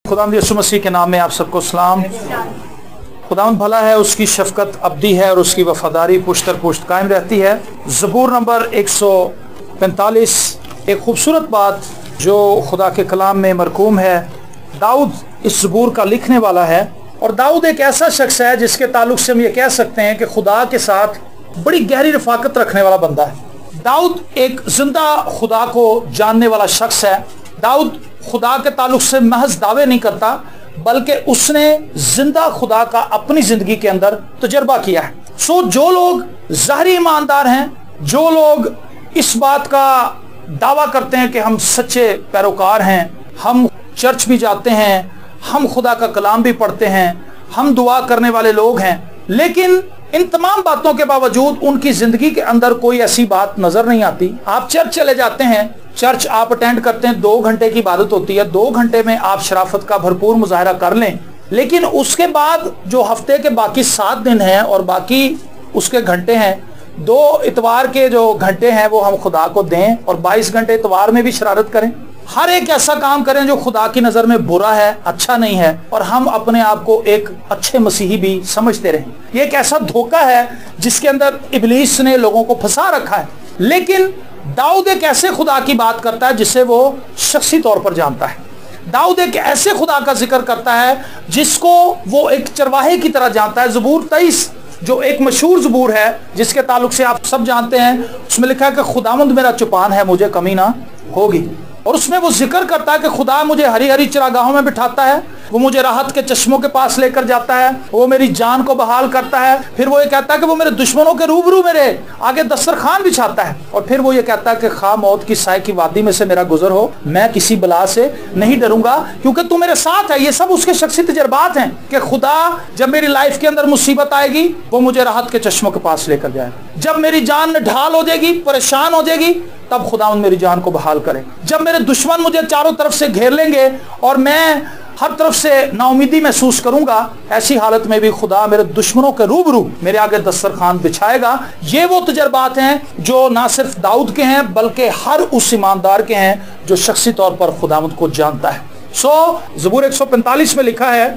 خداوند یسوع مسیح کے نام میں آپ سب کو سلام۔ خداوند بھلا ہے، اس کی شفقت ابدی ہے اور اس کی وفاداری پشت در پشت قائم رہتی ہے۔ زبور نمبر 145 ایک خوبصورت بات جو خدا کے کلام میں مرقوم ہے۔ داؤد اس زبور کا لکھنے والا ہے، اور داؤد ایک ایسا شخص ہے جس کے تعلق سے ہم یہ کہہ سکتے ہیں کہ خدا کے ساتھ بڑی گہری رفاقت رکھنے والا بندہ ہے۔ داؤد ایک زندہ خدا کو جاننے والا شخص ہے۔ داؤد خدا کے تعلق سے محض دعوے نہیں کرتا، بلکہ اس نے زندہ خدا کا اپنی زندگی کے اندر تجربہ کیا ہے۔ جو لوگ ظاہری ایماندار ہیں، جو لوگ اس بات کا دعویٰ کرتے ہیں کہ ہم سچے پیروکار ہیں، ہم چرچ بھی جاتے ہیں، ہم خدا کا کلام بھی پڑھتے ہیں، ہم دعا کرنے والے لوگ ہیں، لیکن ان تمام باتوں کے باوجود ان کی زندگی کے اندر کوئی ایسی بات نظر نہیں آتی۔ آپ چرچ چلے جاتے ہیں، چرچ آپ اٹینڈ کرتے ہیں، 2 گھنٹے کی عبادت ہوتی ہے، 2 گھنٹے میں آپ شرافت کا بھرپور مظاہرہ کر لیں، لیکن اس کے بعد جو ہفتے کے باقی 7 دن ہیں اور باقی اس کے گھنٹے ہیں، 2 اتوار کے جو گھنٹے ہیں وہ ہم خدا کو دیں، اور 22 گھنٹے اتوار میں بھی شرارت کریں، ہر ایک ایسا کام کریں جو خدا کی نظر میں برا ہے، اچھا نہیں ہے، اور ہم اپنے آپ کو ایک اچھے مسیحی بھی سمجھتے رہیں۔ یہ ایک ایسا دھوکہ ہے جس کے اندر ابلیس نے لوگوں کو پھنسا رکھا ہے۔ لیکن داؤد ایک ایسے خدا کی بات کرتا ہے جسے وہ شخصی طور پر جانتا ہے۔ داؤد ایک ایسے خدا کا ذکر کرتا ہے جس کو وہ ایک چرواہے کی طرح جانتا ہے۔ زبور 23 جو ایک مشہور زبور ہے جس کے تعلق سے آپ سب جانتے ہیں، اس میں لکھا ہے کہ خداوند میرا چوپان ہے، مجھے کمی نہ ہوگی، اور اس میں وہ ذکر کرتا ہے کہ خدا مجھے ہری ہری چراگاہوں میں بٹھاتا ہے، وہ مجھے راحت کے چشموں کے پاس لے کر جاتا ہے، وہ میری جان کو بحال کرتا ہے، پھر وہ یہ کہتا ہے کہ وہ میرے دشمنوں کے روبرو میرے آگے دسترخوان بچھاتا ہے، اور پھر وہ یہ کہتا ہے کہ خواہ موت کی سائے کی وادی میں سے میرا گزر ہو، میں کسی بلا سے نہیں ڈروں گا کیونکہ تو میرے ساتھ ہے۔ یہ سب اس کے شخصی تجربات ہیں کہ خدا جب میری لائف کے اندر مصیبت آئے گی وہ مجھے راحت کے چشموں کے پاس لے کر جائے گا، جب میری جان ڈھال ہو جائے گی، پریشان ہو جائے گی، تب خداوند میری جان کو بحال کرے، جب میرے دشمن مجھے چاروں طرف سے گھیر لیں گے اور میں ہر طرف سے نا امیدی محسوس کروں گا، ایسی حالت میں بھی خدا میرے دشمنوں کے روبرو میرے آگے دسترخوان بچھائے گا۔ یہ وہ تجربات ہیں جو نہ صرف داؤد کے ہیں بلکہ ہر اس ایماندار کے ہیں جو شخصی طور پر خداوند کو جانتا ہے۔ زبور 145 میں لکھا ہے،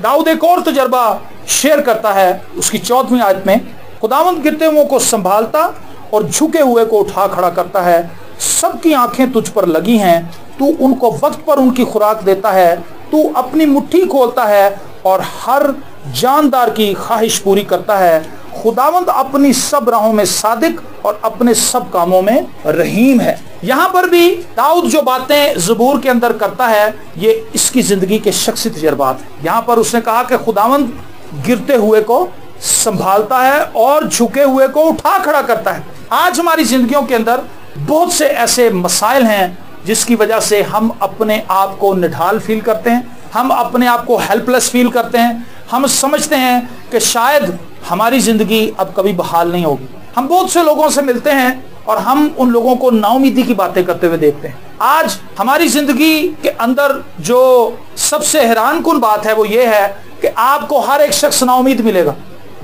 داؤد ایک اور تجربہ شیئر کرتا ہے اس کی 14ویں آیت میں، خداوند گرتے ہوئے کو سنبھالتا اور جھکے ہوئے کو اٹھا کھڑا کرتا ہے، سب کی آنکھیں تجھ پر لگی ہیں، تو ان کو وقت پر ان کی خوراک دیتا ہے، تو اپنی مٹھی کھولتا ہے اور ہر جاندار کی خواہش پوری کرتا ہے، خداوند اپنی سب راہوں میں صادق اور اپنے سب کاموں میں رحیم ہے۔ یہاں پر بھی داؤد جو باتیں زبور کے اندر کرتا ہے یہ اس کی زندگی کے شخصی تجربات ہیں۔ یہاں پر اس نے کہا کہ خداوند گرتے ہوئے کو سنبھالتا ہے اور جھکے ہوئے کو اٹھا کھڑا کرتا ہے۔ آج ہماری زندگیوں کے اندر بہت سے ایسے مسائل ہیں جس کی وجہ سے ہم اپنے آپ کو نڈھال فیل کرتے ہیں، ہم اپنے آپ کو ہیلپ لیس فیل کرتے ہیں، ہم سمجھتے ہیں کہ شاید ہماری زندگی اب کبھی بحال نہیں ہوگی۔ ہم بہت سے لوگوں سے ملتے ہیں اور ہم ان لوگوں کو نا امیدی کی باتیں کرتے ہوئے دیکھتے ہیں۔ آج ہماری زندگی کے اندر جو سب سے حیران کن بات ہے وہ یہ ہے کہ آپ کو ہر ایک شخص نا امید ملے گا۔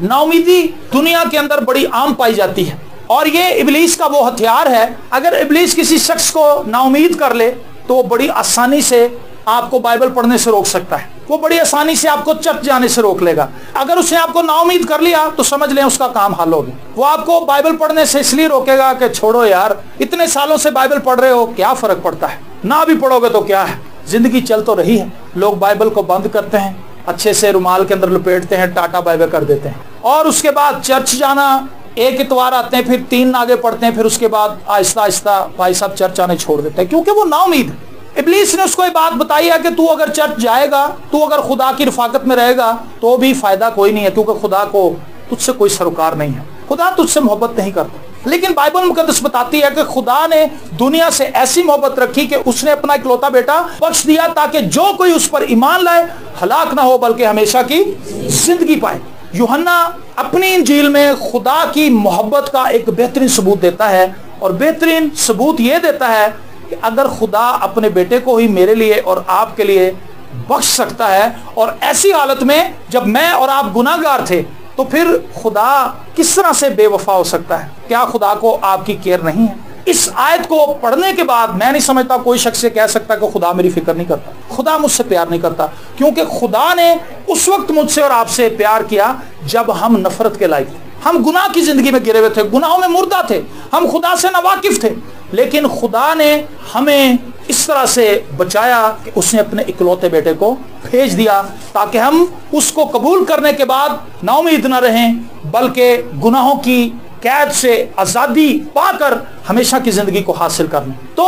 نا امیدی دنیا کے اندر بڑی عام پائی جاتی ہے، اور یہ ابلیس کا وہ ہتھیار ہے۔ اگر ابلیس کسی شخص کو نا امید کر لے تو وہ بڑی آسانی سے آپ کو بائبل پڑھنے سے روک سکتا ہے، وہ بڑی آسانی سے آپ کو چرچ جانے سے روک لے گا۔ اگر اس نے آپ کو نا امید کر لیا تو سمجھ لیں اس کا کام حل ہو گیا۔ وہ آپ کو بائبل پڑھنے سے اس لیے روکے گا کہ چھوڑو یار، اتنے سالوں سے بائبل پڑھ رہے ہو، کیا فرق پڑتا ہے، نہ بھی پڑھو گے تو کیا ہے، زندگی چل تو رہی ہے۔ لوگ بائبل کو بند کرتے ہیں، اچھے سے رومال کے اندر لپیٹتے ہیں، ٹاٹا بائی بائی کر دیتے ہیں، اور اس کے بعد چرچ جانا، ایک اتوار آتے ہیں، پھر 3 آگے پڑھتے ہیں، پھر اس کے بعد آہستہ آہستہ بھائی صاحب چرچ آنے چھوڑ دیتے ہیں کیونکہ وہ نا امید ہے۔ ابلیس نے اس کو یہ بات بتائی ہے کہ تو اگر چرچ جائے گا، تو اگر خدا کی رفاقت میں رہے گا تو بھی فائدہ کوئی نہیں ہے، کیونکہ خدا کو تجھ سے کوئی سروکار نہیں ہے، خدا تجھ سے محبت نہیں کرتا۔ لیکن بائبل مقدس بتاتی ہے کہ خدا نے دنیا سے ایسی محبت رکھی کہ اس نے اپنا اکلوتا بیٹا بخش دیا تاکہ جو کوئی اس پر ایمان لائے ہلاک نہ ہو بلکہ ہمیشہ کی زندگی پائے۔ یوحنا اپنی انجیل میں خدا کی محبت کا ایک بہترین ثبوت دیتا ہے، اور بہترین ثبوت یہ دیتا ہے کہ اگر خدا اپنے بیٹے کو ہی میرے لیے اور آپ کے لیے بخش سکتا ہے، اور ایسی حالت میں جب میں اور آپ گناہ گار تھے، تو پھر خدا کس طرح سے بے وفا ہو سکتا ہے؟ کیا خدا کو آپ کی کیئر نہیں ہے؟ اس آیت کو پڑھنے کے بعد میں نہیں سمجھتا کوئی شخص سے کہہ سکتا کہ خدا میری فکر نہیں کرتا، خدا مجھ سے پیار نہیں کرتا، کیونکہ خدا نے اس وقت مجھ سے اور آپ سے پیار کیا جب ہم نفرت کے لائق تھے، ہم گناہ کی زندگی میں گرے ہوئے تھے، گناہوں میں مردہ تھے، ہم خدا سے ناواقف تھے، لیکن خدا نے ہمیں اس طرح سے بچایا کہ اس نے اپنے اکلوتے بیٹے کو بھیج دیا تاکہ ہم اس کو قبول کرنے کے بعد نا امید نہ رہیں، بلکہ گناہوں کی قید سے آزادی پا کر ہمیشہ کی زندگی کو حاصل کرنا۔ تو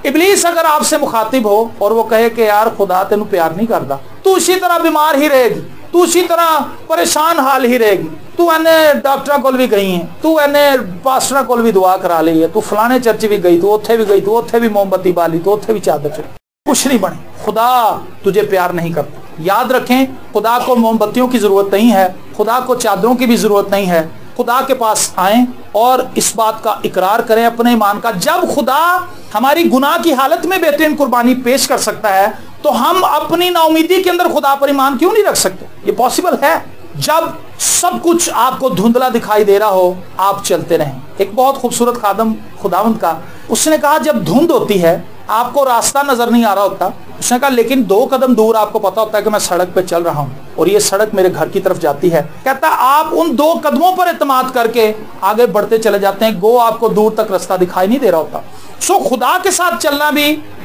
ابلیس اگر آپ سے مخاطب ہو اور وہ کہے کہ یار خدا تینوں پیار نہیں کرتا، تو اسی طرح بیمار ہی رہے گی، تو اسی طرح پریشان حال ہی رہے گی، تو ڈاکٹر کول بھی گئی ہیں، تو پاسٹر کول بھی دعا کرا لی ہے، تو فلانے چرچ بھی گئی، تو اوتھے بھی گئی، تو اوتھے بھی موم بتی بالی، تو اوتھے بھی چادر چڑھی، کچھ نہیں بنے، خدا تجھے پیار نہیں کرتا۔ یاد رکھیں خدا کو موم بتیوں کی ضرورت نہیں ہے، خدا کو چادروں کی بھی ضرورت نہیں ہے، خدا کے پاس آئیں اور اس بات کا اقرار کریں اپنے ایمان کا۔ جب خدا ہماری گناہ کی حالت میں بہترین قربانی پیش کر سکتا ہے تو ہم اپنی نا امیدی کے اندر خدا پر ایمان کیوں نہیں رکھ سکتے؟ یہ پاسبل ہے۔ جب سب کچھ آپ کو دھندلا دکھائی دے رہا ہو آپ چلتے رہیں۔ ایک بہت خوبصورت خادم خداوند کا، اس نے کہا جب دھند ہوتی ہے آپ کو راستہ نظر نہیں آ رہا ہوتا، اس نے کہا لیکن 2 قدم دور آپ کو پتا ہوتا ہے کہ میں سڑک پہ چل رہا ہوں اور یہ سڑک میرے گھر کی طرف جاتی ہے، کہتا آپ ان 2 قدموں پر اعتماد کر کے آگے بڑھتے چلے جاتے ہیں، گو آپ کو دور تک راستہ دکھائی نہیں دے رہا ہوتا۔ خدا کے ساتھ چلنا بھی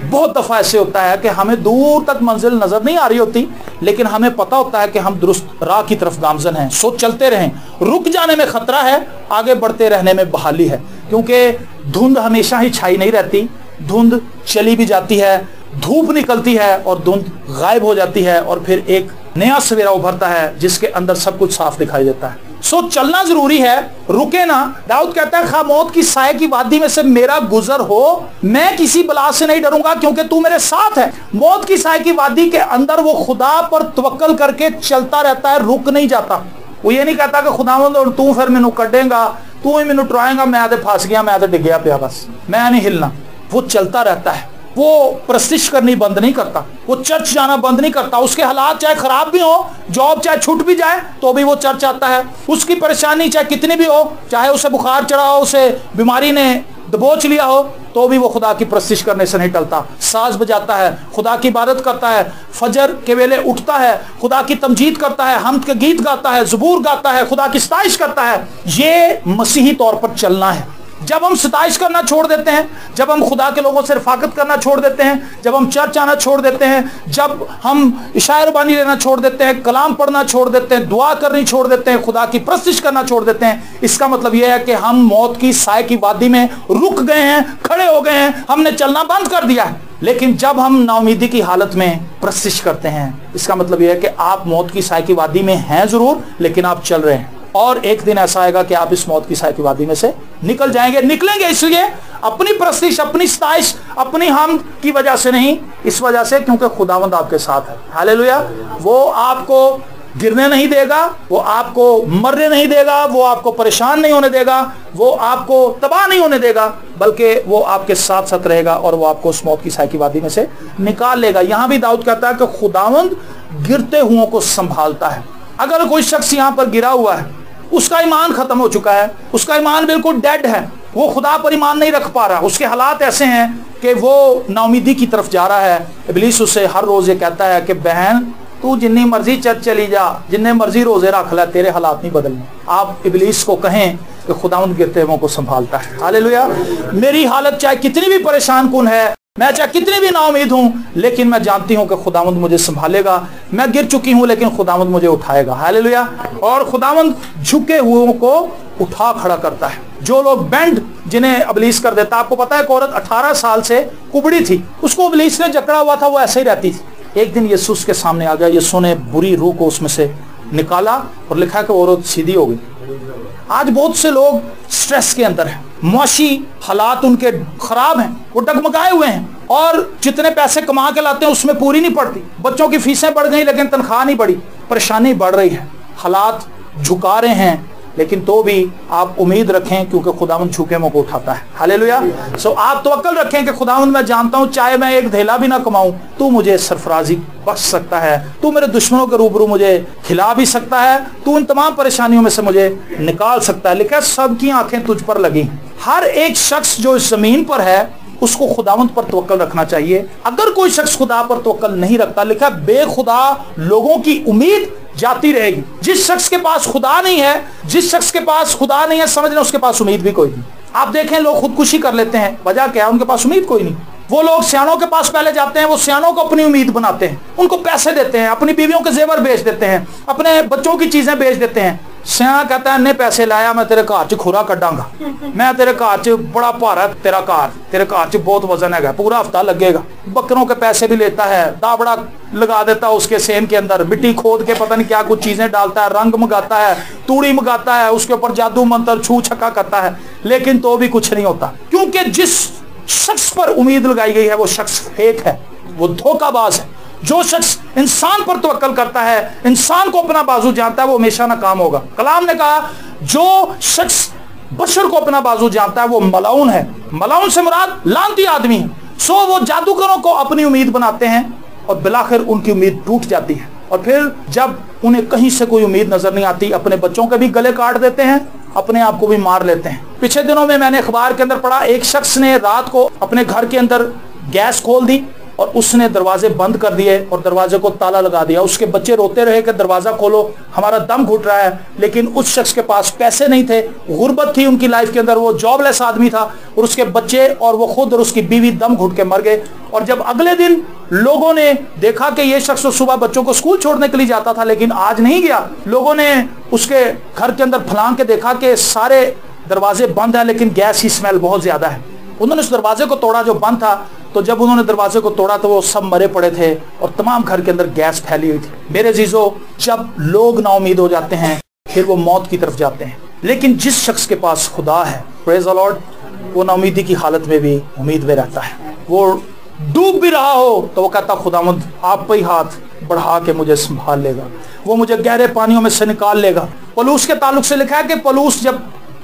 بہت دفعہ ایسے ہوتا ہے کہ ہمیں دور تک منزل نظر نہیں آ رہی ہوتی، لیکن ہمیں پتا ہوتا ہے کہ ہم درست راہ کی طرف گامزن ہیں، چلتے رہیں، رک جانے میں خطرہ ہے، آگے بڑھتے رہنے میں بحالی ہے، کیونکہ دھند ہمیشہ ہی چھائی نہیں رہتی، دھند چلی بھی جاتی ہے، دھوپ نکلتی ہے اور دھند غائب ہو جاتی ہے اور پھر ایک نیا سویرا ابھرتا ہے جس کے اندر سب کچھ صاف دکھائی دیتا ہے۔ چلنا ضروری ہے، رکے نا۔ داؤد کہتا ہے خواہ موت کی سائے کی وادی میں سے میرا گزر ہو میں کسی بلا سے نہیں ڈروں گا کیونکہ تو میرے ساتھ ہے۔ موت کی سائے کی وادی کے اندر وہ خدا پر توکل کر کے چلتا رہتا ہے، رک نہیں جاتا۔ وہ یہ نہیں کہتا کہ خداوند تو پھر مینوں کڈے گا، تو ہی مینوں ٹرائے گا، میں آدھے پھنس گیا، میں آدھے ڈگیا پیا، بس میں نہیں ہلنا۔ وہ چلتا رہتا ہے، وہ پرستش کرنی بند نہیں کرتا، وہ چرچ جانا بند نہیں کرتا، اس کے حالات چاہے خراب بھی ہو، جاب چاہے چھوٹ بھی جائے تو بھی وہ چرچ آتا ہے، اس کی پریشانی چاہے کتنی بھی ہو، چاہے اسے بخار چڑھا ہو، اسے بیماری نے دبوچ لیا ہو، تو بھی وہ خدا کی پرستش کرنے سے نہیں ٹلتا، ساز بجاتا ہے، خدا کی عبادت کرتا ہے، فجر کے ویلے اٹھتا ہے، خدا کی تمجید کرتا ہے، حمد کے گیت گاتا ہے، زبور گاتا ہے، خدا کی ستائش کرتا ہے۔ یہ مسیحی طور پر چلنا ہے۔ جب ہم ستائش کرنا چھوڑ دیتے ہیں، جب ہم خدا کے لوگوں سے رفاقت کرنا چھوڑ دیتے ہیں، جب ہم چرچ آنا چھوڑ دیتے ہیں، جب ہم عشاء ربانی لینا چھوڑ دیتے ہیں، کلام پڑھنا چھوڑ دیتے ہیں، دعا کرنی چھوڑ دیتے ہیں، خدا کی پرستش کرنا چھوڑ دیتے ہیں، اس کا مطلب یہ ہے کہ ہم موت کی سائے کی وادی میں رک گئے ہیں، کھڑے ہو گئے ہیں، ہم نے چلنا بند کر دیا ہے۔ لیکن جب ہم نا امیدی کی حالت میں پرستش کرتے ہیں، اس کا مطلب یہ ہے کہ آپ موت کی سائے کی وادی میں ہیں ضرور، لیکن آپ چل رہے ہیں، اور ایک دن ایسا آئے گا کہ آپ اس موت کی سائے کی وادی میں سے نکل جائیں گے۔ نکلیں گے اس لیے اپنی پرستش، اپنی ستائش، اپنی حمد کی وجہ سے نہیں، اس وجہ سے کیونکہ خداوند آپ کے ساتھ ہے۔ ہاللیلویا۔ وہ آپ کو گرنے نہیں دے گا، وہ آپ کو مرنے نہیں دے گا، وہ آپ کو پریشان نہیں ہونے دے گا، وہ آپ کو تباہ نہیں ہونے دے گا، بلکہ وہ آپ کے ساتھ ساتھ رہے گا اور وہ آپ کو اس موت کی سائے کی وادی میں سے نکال لے گا۔ یہاں بھی داؤد کہتا ہے کہ خداوند گرتے ہوں کو سنبھالتا ہے۔ اگر کوئی شخص یہاں پر گرا ہوا ہے، اس کا ایمان ختم ہو چکا ہے، اس کا ایمان بالکل ڈیڈ ہے، وہ خدا پر ایمان نہیں رکھ پا رہا، اس کے حالات ایسے ہیں کہ وہ نا امیدی کی طرف جا رہا ہے، ابلیس اسے ہر روز یہ کہتا ہے کہ بہن تو جنی مرضی چرچ چلی جا، جننے مرضی روزے رکھ لے، تیرے حالات نہیں بدلنے۔ آپ ابلیس کو کہیں کہ خداوند گرتے ہوئے کو سنبھالتا ہے۔ ہاللیلویا۔ میری حالت چاہے کتنی بھی پریشان کن ہے، میں چاہے کتنی بھی نا امید ہوں، لیکن میں جانتی ہوں کہ خداوند مجھے سنبھالے گا۔ میں گر چکی ہوں لیکن خداوند مجھے اٹھائے گا۔ ہاللیلویا۔ اور خداوند جھکے ہوئے کو اٹھا کھڑا کرتا ہے۔ جو لوگ بینڈ جنہیں ابلیس کر دیتا، آپ کو پتا ہے ایک عورت 18 سال سے کبڑی تھی، اس کو ابلیس نے جکڑا ہوا تھا، وہ ایسے ہی رہتی تھی۔ ایک دن یسوع کے سامنے آ گیا، یسوع نے بری روح کو اس میں سے نکالا اور لکھا کہ عورت سیدھی ہو گئی۔ آج بہت سے لوگ سٹریس کے اندر ہیں، معاشی حالات ان کے خراب ہیں، وہ ڈگمگائے ہوئے ہیں، اور جتنے پیسے کما کے لاتے ہیں اس میں پوری نہیں پڑتی، بچوں کی فیسیں بڑھ گئی لیکن تنخواہ نہیں بڑھی، پریشانی بڑھ رہی ہے، حالات جھکا رہے ہیں، لیکن تو بھی آپ امید رکھیں کیونکہ خداوند جھکے منہ کو اٹھاتا ہے. ہاللیلویا. سو آپ توکل رکھیں کہ خداوند میں جانتا ہوں چاہے میں ایک دھیلا بھی نہ کماؤں تو مجھے سرفرازی بخش سکتا ہے, تو میرے دشمنوں کے روبرو مجھے کھلا بھی سکتا ہے, تو ان تمام پریشانیوں میں سے مجھے نکال سکتا ہے. لکھا سب کی آنکھیں تجھ پر لگی. ہر ایک شخص جو اس زمین پر ہے اس کو خداوند پر توکل رکھنا چاہیے. اگر کوئی شخص خدا پر توکل نہیں رکھتا, لکھا بے خدا لوگوں کی امید جاتی رہے گی. جس شخص کے پاس خدا نہیں ہے, جس شخص کے پاس خدا نہیں ہے, سمجھ لیں اس کے پاس امید بھی کوئی نہیں. آپ دیکھیں لوگ خودکشی کر لیتے ہیں, وجہ کیا ہے؟ ان کے پاس امید کوئی نہیں. وہ لوگ سیانوں کے پاس پہلے جاتے ہیں, وہ سیانوں کو اپنی امید بناتے ہیں, ان کو پیسے دیتے ہیں, اپنی بیویوں کے زیور بیچ دیتے ہیں, اپنے بچوں کی چیزیں بیچ دیتے ہیں. سیاں کہتا ہے نے پیسے لایا میں تیرے گھر چ کھورا کڈاں گا, میں تیرے گھر چ بڑا بھارا تیرا گھر, تیرے گھر چ بہت وزن ہے, پورا ہفتہ لگے گا. بکروں کے پیسے بھی لیتا ہے, دابڑا لگا دیتا ہے اس کے سین کے اندر, مٹی کھود کے پتہ نہیں کیا کچھ چیزیں ڈالتا ہے, رنگ منگاتا ہے, توڑی منگاتا ہے, اس کے اوپر جادو منتر چھو چھکا کرتا ہے, لیکن تو بھی کچھ نہیں ہوتا. کیونکہ جس شخص پر امید لگائی گئی ہے وہ شخص فیک ہے, وہ دھوکہ باز ہے. جو شخص انسان پر توکل کرتا ہے, انسان کو اپنا بازو جانتا ہے, وہ ہمیشہ ناکام ہوگا. کلام نے کہا جو شخص بشر کو اپنا بازو جانتا ہے وہ ملعون ہے. ملعون سے مراد لعنتی آدمی ہے. سو وہ جادوگروں کو اپنی امید بناتے ہیں اور بالآخر ان کی امید ٹوٹ جاتی ہے, اور پھر جب انہیں کہیں سے کوئی امید نظر نہیں آتی, اپنے بچوں کے بھی گلے کاٹ دیتے ہیں, اپنے آپ کو بھی مار لیتے ہیں. پچھلے دنوں میں نے اخبار کے اندر پڑھا, ایک شخص نے رات کو اپنے گھر کے اندر گیس کھول دی اور اس نے دروازے بند کر دیے اور دروازے کو تالا لگا دیا. اس کے بچے روتے رہے کہ دروازہ کھولو ہمارا دم گھٹ رہا ہے, لیکن اس شخص کے پاس پیسے نہیں تھے, غربت تھی ان کی لائف کے اندر, وہ جاب لیس آدمی تھا, اور اس کے بچے اور وہ خود اور اس کی بیوی دم گھٹ کے مر گئے. اور جب اگلے دن لوگوں نے دیکھا کہ یہ شخص صبح بچوں کو اسکول چھوڑنے کے لیے جاتا تھا لیکن آج نہیں گیا, لوگوں نے اس کے گھر کے اندر پھلانگ کے دیکھا کہ سارے دروازے بند ہیں لیکن گیس کی اسمیل بہت زیادہ ہے. انہوں نے اس دروازے کو توڑا جو بند تھا, تو جب انہوں نے دروازے کو توڑا تو وہ سب مرے پڑے تھے اور تمام گھر کے اندر گیس پھیلی ہوئی تھی. میرے عزیزو, جب لوگ نا امید ہو جاتے ہیں پھر وہ موت کی طرف جاتے ہیں, لیکن جس شخص کے پاس خدا ہے, پریز دی لارڈ, وہ نا امیدی کی حالت میں بھی امید میں رہتا ہے. وہ ڈوب بھی رہا ہو تو وہ کہتا خداوند آپ پہ ہی ہاتھ بڑھا کے مجھے سنبھال لے گا, وہ مجھے گہرے پانیوں میں سے نکال لے گا. پولوس کے تعلق سے لکھا ہے کہ پولوس جب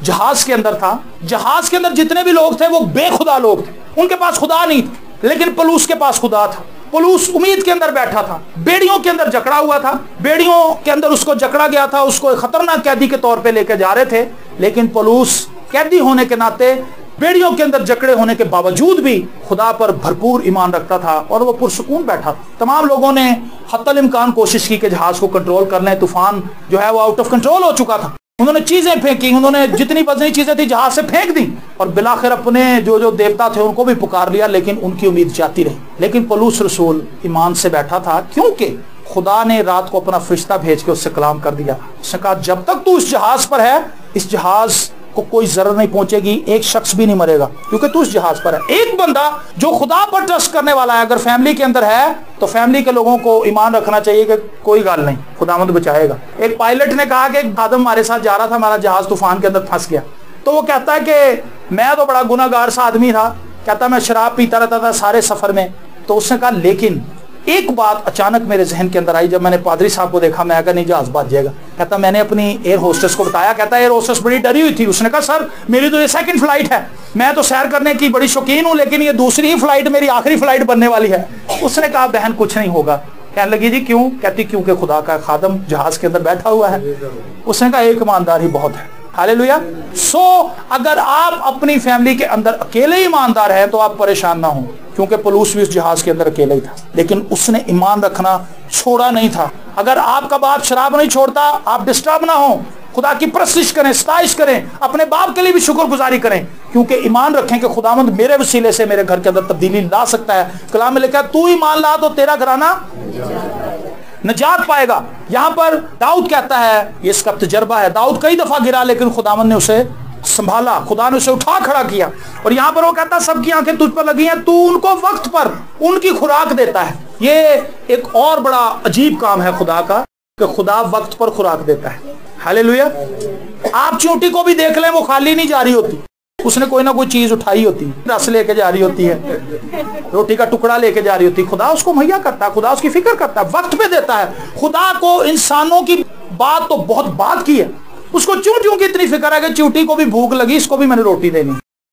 جہاز کے اندر تھا, جہاز کے اندر جتنے بھی لوگ تھے وہ بے خدا لوگ تھے, ان کے پاس خدا نہیں تھا, لیکن پولوس کے پاس خدا تھا. پولوس امید کے اندر بیٹھا تھا, بیڑیوں کے اندر جکڑا ہوا تھا, بیڑیوں کے اندر اس کو جکڑا گیا تھا, اس کو ایک خطرناک قیدی کے طور پہ لے کے جا رہے تھے, لیکن پولوس قیدی ہونے کے ناطے بیڑیوں کے اندر جکڑے ہونے کے باوجود بھی خدا پر بھرپور ایمان رکھتا تھا اور وہ پرسکون بیٹھا تھا. تمام لوگوں نے حتی الامکان کوشش کی کہ جہاز کو کنٹرول کر لیں, طوفان جو ہے وہ آؤٹ آف کنٹرول ہو چکا تھا. انہوں نے چیزیں پھینکی, انہوں نے جتنی وزنی چیزیں تھی جہاز سے پھینک دی, اور بالآخر اپنے جو دیوتا تھے ان کو بھی پکار لیا, لیکن ان کی امید جاتی رہی. لیکن پولوس رسول ایمان سے بیٹھا تھا, کیونکہ خدا نے رات کو اپنا فرشتہ بھیج کے اس سے کلام کر دیا. اس نے کہا جب تک تو اس جہاز پر ہے اس جہاز کو کوئی ضرر نہیں پہنچے گی, ایک شخص بھی نہیں مرے گا, کیونکہ تو اس جہاز پر ہے. ایک بندہ جو خدا پر ٹرسٹ کرنے والا ہے اگر فیملی کے اندر ہے تو فیملی کے لوگوں کو ایمان رکھنا چاہیے کہ کوئی گال نہیں, خداوند بچائے گا. ایک پائلٹ نے کہا کہ ایک خادم ہمارے ساتھ جا رہا تھا, ہمارا جہاز طوفان کے اندر پھنس گیا, تو وہ کہتا ہے کہ میں تو بڑا گناہ گار سا آدمی تھا, کہتا میں شراب پیتا رہتا تھا سارے سفر میں. تو اس نے کہا لیکن ایک بات اچانک میرے ذہن کے اندر آئی, جب میں نے پادری صاحب کو دیکھا میں کہا نہیں جہاز بچ جائے گا. کہتا میں نے اپنی ایئر ہوسٹس کو بتایا, کہتا ایئر ہوسٹس بڑی ڈری ہوئی تھی. اس نے کہا سر میری تو یہ سیکنڈ فلائٹ ہے, میں تو سیر کرنے کی بڑی شوقین ہوں, لیکن یہ دوسری ہی فلائٹ میری آخری فلائٹ بننے والی ہے. اس نے کہا بہن کچھ نہیں ہوگا. کہنے لگی جی کیوں؟ کہتی کیونکہ خدا کا خادم جہاز کے اندر بیٹھا ہوا ہے. اس نے کہا ایک ایماندار ہی بہت ہے. ہاللیلویا. سو اگر آپ اپنی فیملی کے اندر اکیلے ایماندار ہیں تو آپ پریشان نہ ہوں, کیونکہ پولوس بھی اس جہاز کے اندر اکیلا ہی تھا, لیکن اس نے ایمان رکھنا چھوڑا نہیں تھا. اگر آپ کا باپ شراب نہیں چھوڑتا آپ ڈسٹرب نہ ہوں, خدا کی پرستش کریں, ستائش کریں, اپنے باپ کے لیے بھی شکر گزاری کریں, کیونکہ ایمان رکھیں کہ خداوند میرے وسیلے سے میرے گھر کے اندر تبدیلی لا سکتا ہے. کلام میں لکھا ہے تو ایمان لا تو تیرا گھرانہ نجات پائے گا. یہاں پر داؤد کہتا ہے, یہ اس کا تجربہ ہے, داؤد کئی دفعہ گرا لیکن خداوند نے اسے سنبھالا, خدا نے اسے اٹھا کھڑا کیا. اور یہاں پر وہ کہتا ہے سب کی آنکھیں تجھ پر لگی ہیں, تو ان کو وقت پر ان کی خوراک دیتا ہے. یہ ایک اور بڑا عجیب کام ہے خدا کا کہ خدا وقت پر خوراک دیتا ہے. ہاللیلویا. آپ چونٹی کو بھی دیکھ لیں وہ خالی نہیں جا رہی ہوتی, اس نے کوئی نہ کوئی چیز اٹھائی ہوتی, رس لے کے جا رہی ہوتی ہے, روٹی کا ٹکڑا لے کے جا رہی ہوتی. خدا اس کو مہیا کرتا ہے, خدا اس کی فکر کرتا ہے, وقت پہ دیتا ہے. خدا کو انسانوں کی بات تو بہت بات کی ہے, اس کو چونٹیوں کی اتنی فکر ہے کہ چونٹی کو بھی بھوک لگی، اس کو بھی میں نے روٹی دینی۔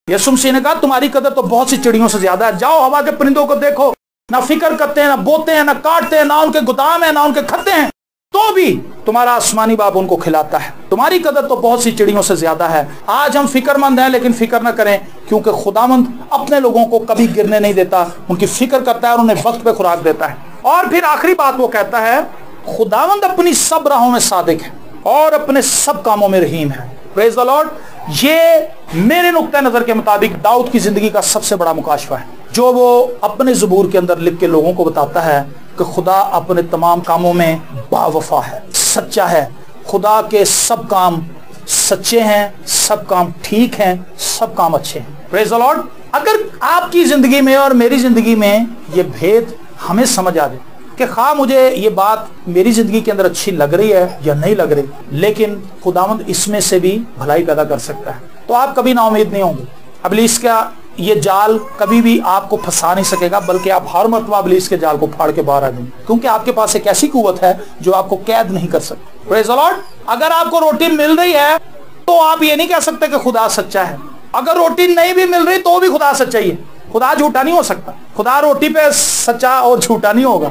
یسوع مسیح نے کہا تمہاری قدر تو بہت سی چڑیوں سے زیادہ ہے، جاؤ ہوا کے پرندوں کو دیکھو، نہ فکر کرتے ہیں، نہ بوتے ہیں، نہ کاٹتے ہیں، نہ ان کے گدام ہیں، نہ ان کے کھتے ہیں، تو بھی تمہارا آسمانی باپ ان کو کھلاتا ہے، تمہاری قدر تو بہت سی چڑیوں سے زیادہ ہے۔ آج ہم فکر مند ہیں، لیکن فکر نہ کریں، کیونکہ خداوند اپنے لوگوں کو کبھی گرنے نہیں دیتا، ان کی فکر کرتا ہے اور انہیں وقت پہ خوراک دیتا ہے۔ اور پھر آخری بات وہ کہتا ہے خداوند اپنی سب راہوں میں صادق ہے اور اپنے سب کاموں میں رحیم ہے۔ پریز دی لارڈ۔ یہ میرے نقطہ نظر کے مطابق داؤد کی زندگی کا سب سے بڑا مکاشفہ ہے، جو وہ اپنے زبور کے اندر لکھ کے لوگوں کو بتاتا ہے کہ خدا اپنے تمام کاموں میں باوفا ہے، سچا ہے، خدا کے سب کام سچے ہیں، سب کام ٹھیک ہیں، سب کام اچھے ہیں۔ پریز دی لارڈ۔ اگر آپ کی زندگی میں اور میری زندگی میں یہ بھید ہمیں سمجھ آ جائے کہ خواہ مجھے یہ بات میری زندگی کے اندر اچھی لگ رہی ہے یا نہیں لگ رہی، لیکن خداوند اس میں سے بھی بھلائی پیدا کر سکتا ہے، تو آپ کبھی نا امید نہیں ہوں گے۔ ابلیس کا یہ جال کبھی بھی آپ کو پھنسا نہیں سکے گا، بلکہ آپ ہر مرتبہ ابلیس کے جال کو پھاڑ کے باہر آ جائیں گے، کیونکہ آپ کے پاس ایک ایسی قوت ہے جو آپ کو قید نہیں کر سکتی۔ پریز دی لارڈ۔ اگر آپ کو روٹی مل رہی ہے تو آپ یہ نہیں کہہ سکتے کہ خدا سچا ہے، اگر روٹی نہیں بھی مل رہی تو بھی خدا سچا ہی ہے، خدا جھوٹا نہیں ہو سکتا، خدا روٹی پہ سچا اور جھوٹا نہیں ہوگا۔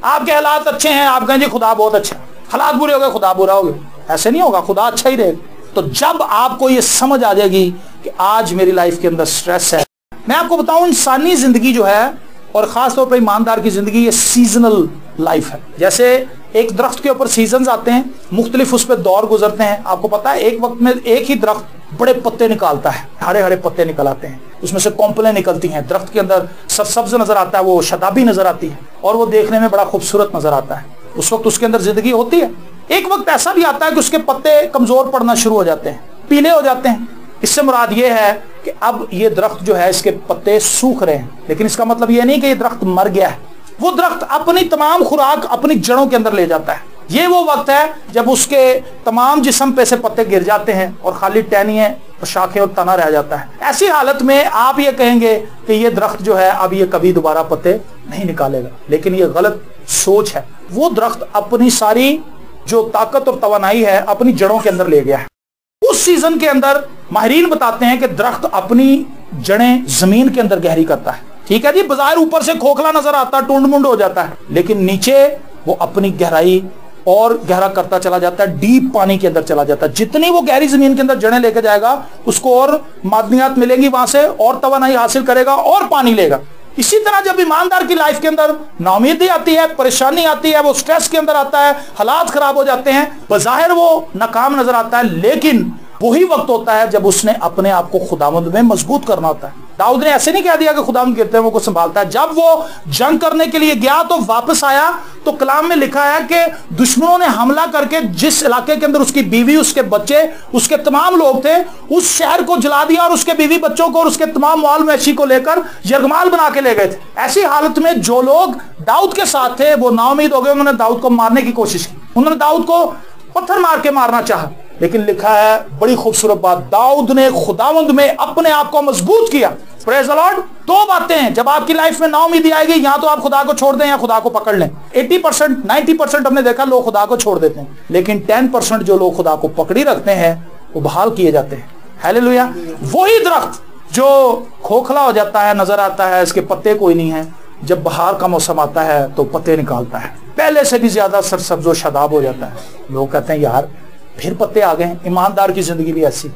آپ کے حالات اچھے ہیں، آپ کہیں جی خدا بہت اچھا ہے، حالات برے ہو گئے خدا برا ہو گیا، ایسے نہیں ہوگا، خدا اچھا ہی رہے گا۔ تو جب آپ کو یہ سمجھ آ جائے گی کہ آج میری لائف کے اندر سٹریس ہے، میں آپ کو بتاؤں انسانی زندگی جو ہے اور خاص طور پر ایماندار کی زندگی یہ سیزنل لائف ہے۔ جیسے ایک درخت کے اوپر سیزنز آتے ہیں، مختلف اس پہ دور گزرتے ہیں۔ آپ کو پتا ہے ایک وقت میں ایک ہی درخت بڑے پتے نکالتا ہے، ہرے ہرے پتے نکل آتے ہیں، اس میں سے کونپلیں نکلتی ہیں، درخت کے اندر سبز نظر آتا ہے، وہ شادابی نظر آتی ہے اور وہ دیکھنے میں بڑا خوبصورت نظر آتا ہے۔ اس وقت اس کے اندر زندگی ہوتی ہے۔ ایک وقت ایسا بھی آتا ہے کہ اس کے پتے کمزور پڑنا شروع ہو جاتے ہیں، پیلے ہو جاتے ہیں۔ اس سے مراد یہ ہے کہ اب یہ درخت جو ہے اس کے پتے سوکھ رہے ہیں، لیکن اس کا مطلب یہ نہیں کہ یہ درخت مر گیا ہے، وہ درخت اپنی تمام خوراک اپنی جڑوں کے اندر لے جاتا ہے۔ یہ وہ وقت ہے جب اس کے تمام جسم پہ سے پتے گر جاتے ہیں اور خالی ٹہنیاں اور شاخیں اور تنا رہ جاتا ہے۔ ایسی حالت میں آپ یہ کہیں گے کہ یہ درخت جو ہے اب یہ کبھی دوبارہ پتے نہیں نکالے گا، لیکن یہ غلط سوچ ہے۔ وہ درخت اپنی ساری جو طاقت اور توانائی ہے اپنی جڑوں کے اندر لے گیا ہے۔ اس سیزن کے اندر ماہرین بتاتے ہیں کہ درخت اپنی جڑیں زمین کے اندر گہری کرتا ہے، ٹھیک ہے جی، بظاہر اوپر سے کھوکھلا نظر آتا ہے، ٹونڈ منڈ ہو جاتا ہے، لیکن نیچے وہ اپنی گہرائی اور گہرا کرتا چلا جاتا ہے، ڈیپ پانی کے اندر چلا جاتا ہے۔ جتنی وہ گہری زمین کے اندر جڑیں لے کے جائے گا اس کو اور معدنیات ملیں گی، وہاں سے اور توانائی حاصل کرے گا اور پانی لے گا۔ اسی طرح جب ایماندار کی لائف کے اندر ناامیدی آتی ہے، پریشانی آتی ہے، وہ سٹریس کے اندر آتا ہے، حالات خراب ہو جاتے ہیں، بظاہر وہ ناکام نظر آتا ہے، لیکن وہی وقت ہوتا ہے جب اس نے اپنے آپ کو خداوند میں مضبوط کرنا ہوتا ہے۔ داؤد نے ایسے نہیں کہہ دیا کہ خداوند گرتے ہیں وہ کو سنبھالتا ہے۔ جب وہ جنگ کرنے کے لیے گیا تو واپس آیا تو کلام میں لکھا ہے کہ دشمنوں نے حملہ کر کے جس علاقے کے اندر اس کی بیوی، اس کے بچے، اس کے تمام لوگ تھے، اس شہر کو جلا دیا اور اس کے بیوی بچوں کو اور اس کے تمام مال مویشی کو لے کر یرغمال بنا کے لے گئے تھے۔ ایسی حالت میں جو لوگ داؤد کے ساتھ تھے وہ نا امید ہو گئے، انہوں نے داؤد کو مارنے کی کوشش کی، انہوں نے داؤد کو پتھر مار کے مارنا چاہا، لیکن لکھا ہے بڑی خوبصورت بات، داؤد نے خداوند میں اپنے آپ کو مضبوط کیا۔ پریز دی لارڈ۔ دو باتیں ہیں جب آپ کی لائف میں نا امیدی آئے گی، یا تو آپ خدا کو چھوڑ دیں یا خدا کو پکڑ لیں۔ 80% 90% ہم نے دیکھا لوگ خدا کو چھوڑ دیتے ہیں، لیکن 10% جو لوگ خدا کو پکڑی رکھتے ہیں وہ بحال کیے جاتے ہیں۔ ہیلیلویا۔ وہی درخت جو کھوکھلا ہو جاتا ہے، نظر آتا ہے اس کے پتے کوئی نہیں ہے، جب بہار کا موسم آتا ہے تو پتے نکالتا ہے، پہلے سے بھی زیادہ سرسبز و شاداب ہو جاتا ہے۔ لوگ کہتے ہیں یار پھر پتے آ گئے ہیں۔ ایماندار کی زندگی بھی ایسی،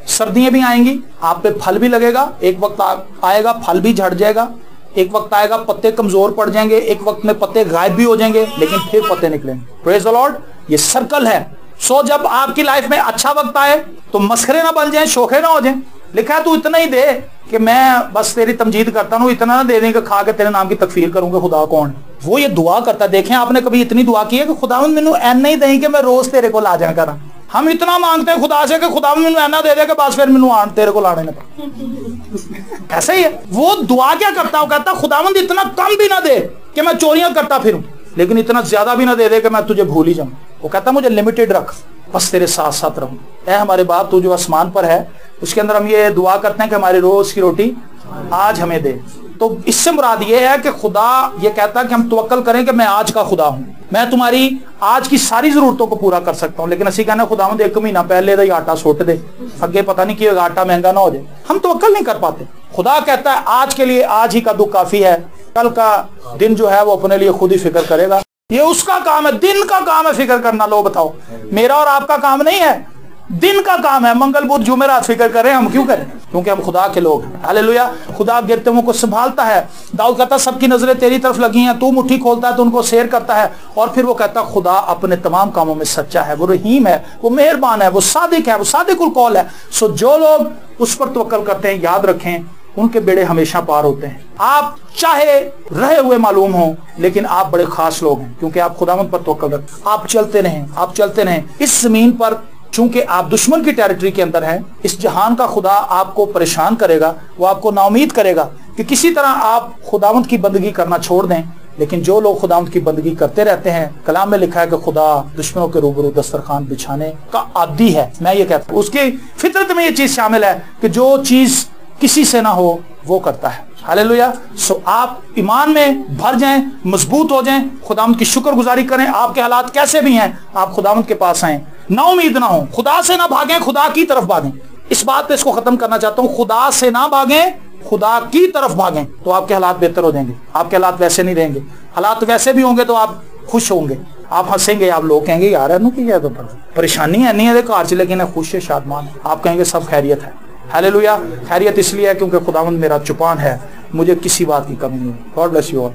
سردیاں بھی آئیں گی، آپ پہ پھل بھی لگے گا، ایک وقت آئے گا پھل بھی جھڑ جائے گا، ایک وقت آئے گا پتے کمزور پڑ جائیں گے، ایک وقت میں پتے غائب بھی ہو جائیں گے، لیکن پھر پتے نکلیں گے۔ پریز دی لارڈ۔ یہ سرکل ہے۔ سو جب آپ کی لائف میں اچھا وقت آئے تو مسخرے نہ بن جائیں، شوخے نہ ہو جائیں۔ لکھا ہے تو اتنا ہی دے کہ میں بس تیری تمجید کرتا ہوں، اتنا نہ دے دیں کہ کھا کے تیرے نام کی تکفیر کروں گے، خدا کون ہے؟ وہ یہ دعا کرتا ہے۔ دیکھیں آپ نے کبھی اتنی دعا کی ہے کہ خداوند مینوں این نہیں دیں کہ میں روز تیرے کو لا جایا کرا؟ ہم اتنا مانگتے ہیں خدا سے کہ خداوند مینوں اینا دے دے کہ بس پھر مینوں آن تیرے کو لانے نہ۔ ایسا ہی ہے۔ وہ دعا کیا کرتا ہے؟ وہ کہتا ہے خداوند اتنا کم بھی نہ دے کہ میں چوریاں کرتا پھروں، لیکن اتنا زیادہ بھی نہ دے دے کہ میں تجھے بھول ہی جاؤں۔ وہ کہتا ہے مجھے لمیٹڈ رکھ، بس تیرے ساتھ ساتھ رہوں۔ اے ہمارے باپ تو جو آسمان پر ہے، اس کے اندر ہم یہ دعا کرتے ہیں کہ ہماری روز کی روٹی آج ہمیں دے۔ تو اس سے مراد یہ ہے کہ خدا یہ کہتا ہے کہ ہم توکل کریں کہ میں آج کا خدا ہوں، میں تمہاری آج کی ساری ضرورتوں کو پورا کر سکتا ہوں، لیکن اسی کہنا خداوند ایک مہینہ پہلے دا آٹا سوٹ دے، اگے پتہ نہیں کہ آٹا مہنگا نہ ہو جائے. ہم توکل نہیں کر پاتے. خدا کہتا ہے آج کے لیے آج ہی کا دکھ کافی ہے، کل کا دن جو ہے وہ اپنے لیے خود ہی فکر کرے گا. یہ اس کا کام ہے، دن کا کام ہے فکر کرنا. لو بتاؤ، میرا اور آپ کا کام نہیں ہے، دن کا کام ہے. منگل بدھ جمعرات فکر کریں، ہم کیوں کریں؟ کیونکہ ہم خدا کے لوگ ہیں. ہاللیلویہ. خدا گرتے ہوئوں کو سنبھالتا ہے. داؤد کہتا ہے سب کی نظریں تیری طرف لگی ہیں، تو مٹھی کھولتا ہے تو ان کو سیر کرتا ہے. اور پھر وہ کہتا ہے خدا اپنے تمام کاموں میں سچا ہے، وہ رحیم ہے، وہ مہربان ہے، وہ صادق ہے، وہ صادق القول ہے. سو جو لوگ اس پر توکل کرتے ہیں یاد رکھیں ان کے بیڑے ہمیشہ پار ہوتے ہیں. آپ چاہے رہے ہوئے معلوم ہوں لیکن آپ بڑے خاص لوگ ہیں کیونکہ آپ خداوند پر توکل کرتے ہیں. آپ چلتے رہیں، آپ چلتے رہیں. اس زمین پر چونکہ آپ دشمن کی ٹیریٹری کے اندر ہیں، اس جہان کا خدا آپ کو پریشان کرے گا، وہ آپ کو نا امید کرے گا کہ کسی طرح آپ خداوند کی بندگی کرنا چھوڑ دیں. لیکن جو لوگ خداوند کی بندگی کرتے رہتے ہیں، کلام میں لکھا ہے کہ خدا دشمنوں کے روبرو دسترخوان بچھانے کا عادی ہے. میں یہ کہتا ہوں اس کی فطرت میں یہ چیز شامل ہے کہ جو چیز کسی سے نہ ہو وہ کرتا ہے. ہاللیلویہ. سو آپ ایمان میں بھر جائیں، مضبوط ہو جائیں، خداوند کی شکر گزاری کریں. آپ کے حالات کیسے بھی ہیں آپ خداوند کے پاس آئیں، نا امید نہ ہوں، خدا سے نہ بھاگیں، خدا کی طرف بھاگیں. اس بات پہ اس کو ختم کرنا چاہتا ہوں، خدا سے نہ بھاگیں، خدا کی طرف بھاگیں تو آپ کے حالات بہتر ہو جائیں گے. آپ کے حالات ویسے نہیں رہیں گے. حالات ویسے بھی ہوں گے تو آپ خوش ہوں گے، آپ ہنسیں گے. آپ لوگ کہیں گے یار انہوں کی تو پریشانی ہے نہیں ہے کار سے، لیکن خوش ہے، شادمان ہے. آپ کہیں گے سب خیریت ہے. ہاللیلویہ. خیریت اس لیے ہے کیونکہ خداوند میرا چپان ہے، مجھے کسی بات کی کمی نہیں ہے. God bless you all.